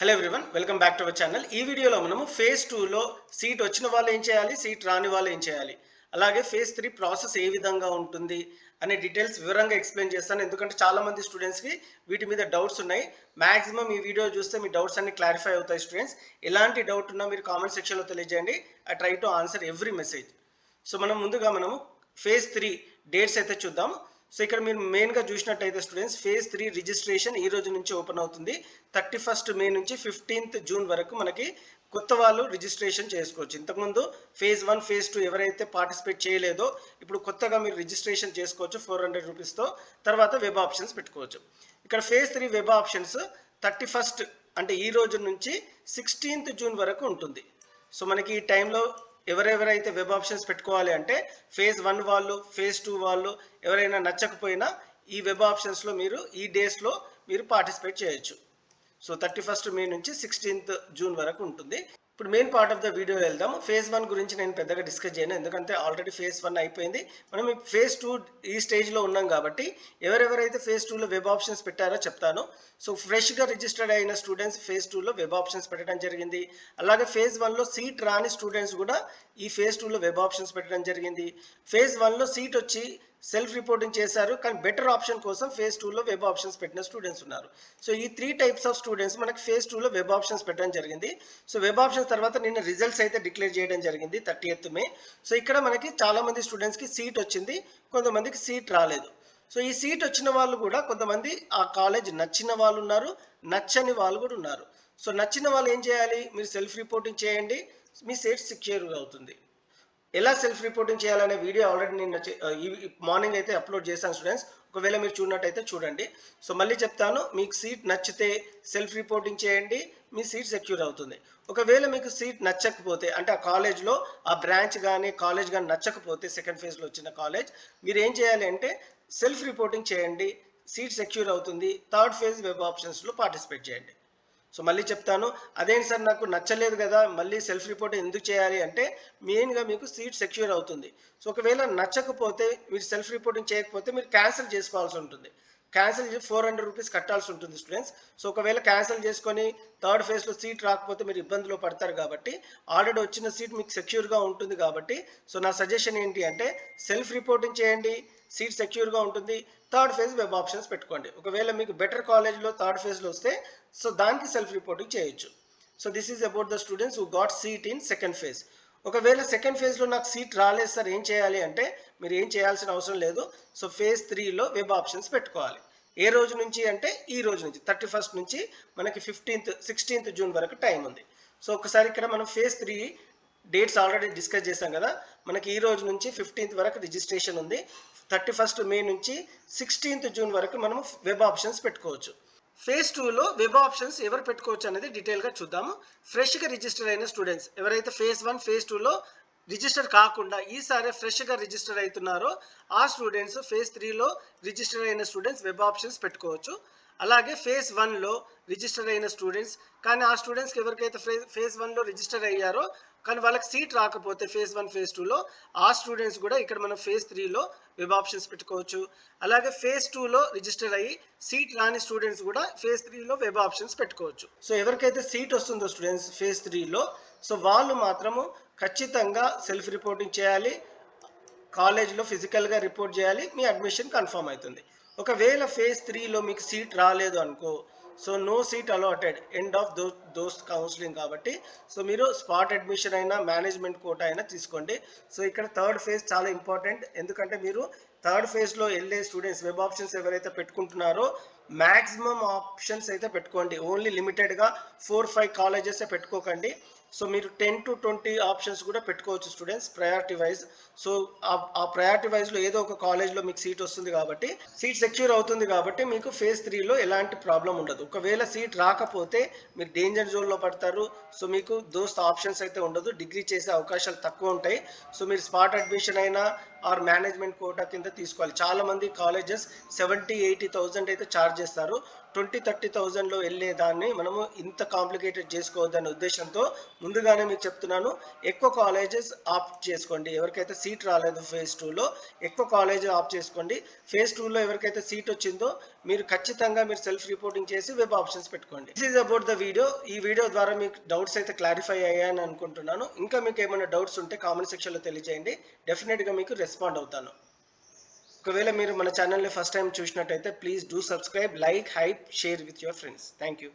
Hello everyone, welcome back to our channel. ఈ వీడియోలో మనము ఫేజ్ 2లో సీట్ వచ్చిన వాళ్ళు ఏం చేయాలి, సీట్ రాని వాళ్ళు ఏం చేయాలి, అలాగే ఫేజ్ 3 ప్రాసెస్ ఏ విధంగా ఉంటుంది అనే డీటెయిల్స్ వివరంగా ఎక్స్ప్లెయిన్ చేస్తాను. ఎందుకంటే చాలా మంది స్టూడెంట్స్కి వీటి మీద డౌట్స్ ఉన్నాయి. మాక్సిమం ఈ వీడియో చూస్తే మీ డౌట్స్ అన్ని క్లారిఫై అవుతాయి. స్టూడెంట్స్ ఎలాంటి డౌట్ ఉన్నా మీరు కామెంట్ సెక్షన్లో తెలియజేయండి. I try to answer every message. So మనము ఫేజ్ 3 డేట్స్ అయితే చూద్దాం. సో ఇక్కడ మీరు మెయిన్గా చూసినట్టయితే స్టూడెంట్స్, ఫేజ్ 3 రిజిస్ట్రేషన్ ఈ రోజు నుంచి ఓపెన్ అవుతుంది. 31st మే నుంచి 15th జూన్ వరకు మనకి కొత్త వాళ్ళు రిజిస్ట్రేషన్ చేసుకోవచ్చు. ఇంతకుముందు ఫేజ్ 1 ఫేజ్ 2 ఎవరైతే పార్టిసిపేట్ చేయలేదో ఇప్పుడు కొత్తగా మీరు రిజిస్ట్రేషన్ చేసుకోవచ్చు 400 రూపీస్తో. తర్వాత వెబ్ ఆప్షన్స్ పెట్టుకోవచ్చు. ఇక్కడ ఫేజ్ 3 వెబ్ ఆప్షన్స్ 31st అంటే ఈ రోజు నుంచి 16th జూన్ వరకు ఉంటుంది. సో మనకి ఈ టైంలో ఎవరెవరైతే వెబ్ ఆప్షన్స్ పెట్టుకోవాలి అంటే ఫేజ్ 1 వాళ్ళు, ఫేజ్ 2 వాళ్ళు ఎవరైనా నచ్చకపోయినా ఈ వెబ్ ఆప్షన్స్లో మీరు ఈ డేస్లో మీరు పార్టిసిపేట్ చేయొచ్చు. సో 31st మే నుంచి 16th జూన్ వరకు ఉంటుంది. ఇప్పుడు main part of the video వెళ్దాం. ఫేజ్ 1 గురించి నేను పెద్దగా డిస్కస్ చేయను, ఎందుకంటే ఆల్రెడీ ఫేజ్ 1 అయిపోయింది. మనం ఫేజ్ 2 ఈ స్టేజ్లో ఉన్నాం కాబట్టి ఎవరెవరైతే ఫేజ్ 2లో వెబ్ ఆప్షన్స్ పెట్టారో చెప్తాను. సో ఫ్రెష్గా రిజిస్టర్డ్ అయిన స్టూడెంట్స్ ఫేజ్ 2లో వెబ్ ఆప్షన్స్ పెట్టడం జరిగింది. అలాగే ఫేజ్ 1లో సీట్ రాని స్టూడెంట్స్ కూడా ఈ ఫేజ్ 2లో వెబ్ ఆప్షన్స్ పెట్టడం జరిగింది. ఫేజ్ 1లో సీట్ వచ్చి సెల్ఫ్ రిపోర్టింగ్ చేశారు, కానీ బెటర్ ఆప్షన్ కోసం ఫేజ్ 2లో వెబ్ ఆప్షన్స్ పెట్టిన స్టూడెంట్స్ ఉన్నారు. సో ఈ 3 టైప్స్ ఆఫ్ స్టూడెంట్స్ మనకి ఫేజ్ 2లో వెబ్ ఆప్షన్స్ పెట్టడం జరిగింది. సో వెబ్ ఆప్షన్స్ తర్వాత నిన్న రిజల్ట్స్ అయితే డిక్లేర్ చేయడం జరిగింది 30th మే. సో ఇక్కడ మనకి చాలా మంది స్టూడెంట్స్కి సీట్ వచ్చింది, కొంతమందికి సీట్ రాలేదు. సో ఈ సీట్ వచ్చిన వాళ్ళు కూడా కొంతమంది ఆ కాలేజ్ నచ్చిన వాళ్ళు ఉన్నారు, నచ్చని వాళ్ళు కూడా ఉన్నారు. సో నచ్చిన వాళ్ళు ఏం చేయాలి, మీరు సెల్ఫ్ రిపోర్టింగ్ చేయండి, మీ సీట్ సెక్యూర్గా అవుతుంది. ఎలా సెల్ఫ్ రిపోర్టింగ్ చేయాలనే వీడియో ఆల్రెడీ నేను మార్నింగ్ అయితే అప్లోడ్ చేశాను స్టూడెంట్స్. ఒకవేళ మీరు చూడనట్టయితే చూడండి. సో మళ్ళీ చెప్తాను, మీకు సీట్ నచ్చితే సెల్ఫ్ రిపోర్టింగ్ చేయండి, మీ సీట్ సెక్యూర్ అవుతుంది. ఒకవేళ మీకు సీట్ నచ్చకపోతే అంటే ఆ కాలేజ్లో ఆ బ్రాంచ్ కానీ కాలేజ్ కానీ నచ్చకపోతే సెకండ్ ఫేజ్లో వచ్చిన కాలేజ్, మీరు ఏం చేయాలి అంటే సెల్ఫ్ రిపోర్టింగ్ చేయండి, సీట్ సెక్యూర్ అవుతుంది. థర్డ్ ఫేజ్ వెబ్ ఆప్షన్స్లో పార్టిసిపేట్ చేయండి. సో మళ్ళీ చెప్తాను, అదేంటి సార్ నాకు నచ్చలేదు కదా మళ్ళీ సెల్ఫ్ రిపోర్ట్ ఎందుకు చేయాలి అంటే మెయిన్గా మీకు సీట్ సెక్యూర్ అవుతుంది. సో ఒకవేళ నచ్చకపోతే మీరు సెల్ఫ్ రిపోర్టింగ్ చేయకపోతే మీరు క్యాన్సిల్ చేసుకోవాల్సి ఉంటుంది. క్యాన్సిల్ 400 రూపీస్ కట్టాల్సి ఉంటుంది స్టూడెంట్స్. సో ఒకవేళ క్యాన్సిల్ చేసుకొని థర్డ్ ఫేజ్లో సీట్ రాకపోతే మీరు ఇబ్బందిలో పడతారు కాబట్టి ఆల్రెడీ వచ్చిన సీట్ మీకు సెక్యూర్గా ఉంటుంది కాబట్టి సో నా సజెషన్ ఏంటి అంటే సెల్ఫ్ రిపోర్టింగ్ చేయండి, సీట్ సెక్యూర్గా ఉంటుంది. థర్డ్ ఫేజ్ వెబ్ ఆప్షన్స్ పెట్టుకోండి. ఒకవేళ మీకు బెటర్ కాలేజ్లో థర్డ్ ఫేజ్లో వస్తే సో దానికి సెల్ఫ్ రిపోర్టింగ్ చేయొచ్చు. So this is about the students who got seat in second phase. ఒకవేళ సెకండ్ ఫేజ్లో నాకు సీట్ రాలేదు సార్ ఏం చేయాలి అంటే మీరు ఏం చేయాల్సిన అవసరం లేదు. సో ఫేజ్ 3లో వెబ్ ఆప్షన్స్ పెట్టుకోవాలి. ఏ రోజు నుంచి అంటే ఈ రోజు నుంచి 31st నుంచి మనకి 16th జూన్ వరకు టైం ఉంది. సో ఒకసారి ఇక్కడ మనం ఫేజ్ 3 డేట్స్ ఆల్రెడీ డిస్కస్ చేసాం కదా. మనకి ఈ రోజు నుంచి 15th వరకు రిజిస్ట్రేషన్ ఉంది. 31st మే నుంచి 16th జూన్ వరకు మనము వెబ్ ఆప్షన్స్ పెట్టుకోవచ్చు. ఫేజ్ 2లో వెబ్ ఆప్షన్స్ ఎవరు పెట్టుకోవచ్చు అనేది డీటెయిల్గా చూద్దాము. ఫ్రెష్గా రిజిస్టర్ అయిన స్టూడెంట్స్ ఎవరైతే ఫేజ్ 1 ఫేజ్ 2లో రిజిస్టర్ కాకుండా ఈసారి ఫ్రెష్గా రిజిస్టర్ అవుతున్నారో ఆ స్టూడెంట్స్ ఫేజ్ 3లో రిజిస్టర్ అయిన స్టూడెంట్స్ వెబ్ ఆప్షన్స్ పెట్టుకోవచ్చు. అలాగే ఫేజ్ 1లో రిజిస్టర్ అయిన స్టూడెంట్స్ కానీ ఆ స్టూడెంట్స్కి ఎవరికైతే ఫేజ్ 1లో రిజిస్టర్ అయ్యారో కానీ వాళ్ళకి సీట్ రాకపోతే ఫేజ్ 1 ఫేజ్ 2లో ఆ స్టూడెంట్స్ కూడా ఇక్కడ మనం ఫేజ్ 3లో వెబ్ ఆప్షన్స్ పెట్టుకోవచ్చు. అలాగే ఫేజ్ 2లో రిజిస్టర్ అయ్యి సీట్ రాని స్టూడెంట్స్ కూడా ఫేజ్ 3లో వెబ్ ఆప్షన్స్ పెట్టుకోవచ్చు. సో ఎవరికైతే సీట్ వస్తుందో స్టూడెంట్స్ ఫేజ్ 3లో సో వాళ్ళు మాత్రము ఖచ్చితంగా సెల్ఫ్ రిపోర్టింగ్ చేయాలి, కాలేజ్లో ఫిజికల్గా రిపోర్ట్ చేయాలి, మీ అడ్మిషన్ కన్ఫర్మ్ అవుతుంది. ఒకవేళ ఫేజ్ 3లో మీకు సీట్ రాలేదు అనుకో so no seat allotted, end of those counselling కాబట్టి సో మీరు స్పాట్ అడ్మిషన్ అయినా మేనేజ్మెంట్ కోటా అయినా తీసుకోండి. సో ఇక్కడ థర్డ్ ఫేజ్ చాలా ఇంపార్టెంట్, ఎందుకంటే మీరు థర్డ్ ఫేజ్లో వెళ్ళే స్టూడెంట్స్ వెబ్ ఆప్షన్స్ ఎవరైతే పెట్టుకుంటున్నారో మ్యాక్సిమం ఆప్షన్స్ అయితే పెట్టుకోండి. ఓన్లీ లిమిటెడ్గా 4-5 కాలేజెస్ పెట్టుకోకండి. సో మీరు 10 to 20 ఆప్షన్స్ కూడా పెట్టుకోవచ్చు స్టూడెంట్స్ ప్రయారిటీ వైజ్. సో ఆ ప్రయారిటీ వైజ్లో ఏదో ఒక కాలేజ్లో మీకు సీట్ వస్తుంది కాబట్టి సీట్ సెక్యూర్ అవుతుంది కాబట్టి మీకు ఫేజ్ 3లో ఎలాంటి ప్రాబ్లం ఉండదు. ఒకవేళ సీట్ రాకపోతే మీరు డేంజర్ జోన్లో పడతారు. సో మీకు దోస్త్ ఆప్షన్స్ అయితే ఉండదు, డిగ్రీ చేసే అవకాశాలు తక్కువ ఉంటాయి. సో మీరు స్పాట్ అడ్మిషన్ అయినా ఆర్ మేనేజ్మెంట్ కోటా కింద తీసుకోవాలి. చాలామంది కాలేజెస్ 70-80 థౌజండ్ అయితే ఛార్జ్ చేస్తారు. 20-30,000లో వెళ్ళేదాన్ని మనము ఇంత కాంప్లికేటెడ్ చేసుకోవద్దనే ఉద్దేశంతో ముందుగానే మీకు చెప్తున్నాను, ఎక్కువ కాలేజెస్ ఆప్ట్ చేసుకోండి. ఎవరికైతే సీట్ రాలేదు ఫేజ్ 2లో ఎక్కువ కాలేజ్ ఆప్ట్ చేసుకోండి. ఫేజ్ 2లో ఎవరికైతే సీట్ వచ్చిందో మీరు ఖచ్చితంగా మీరు సెల్ఫ్ రిపోర్టింగ్ చేసి వెబ్ ఆప్షన్స్ పెట్టుకోండి. This is about the video. ఈ వీడియో ద్వారా మీకు డౌట్స్ అయితే క్లారిఫై అయ్యాయని అనుకుంటున్నాను. ఇంకా మీకు ఏమైనా డౌట్స్ ఉంటే కామెంట్ సెక్షన్లో తెలియజేయండి. డెఫినెట్గా మీకు రెస్పాండ్ అవుతాను. ఒకవేళ మీరు మన ఛానల్ని ఫస్ట్ టైం చూసినట్టయితే please do subscribe, like, hype, share with your friends. Thank you.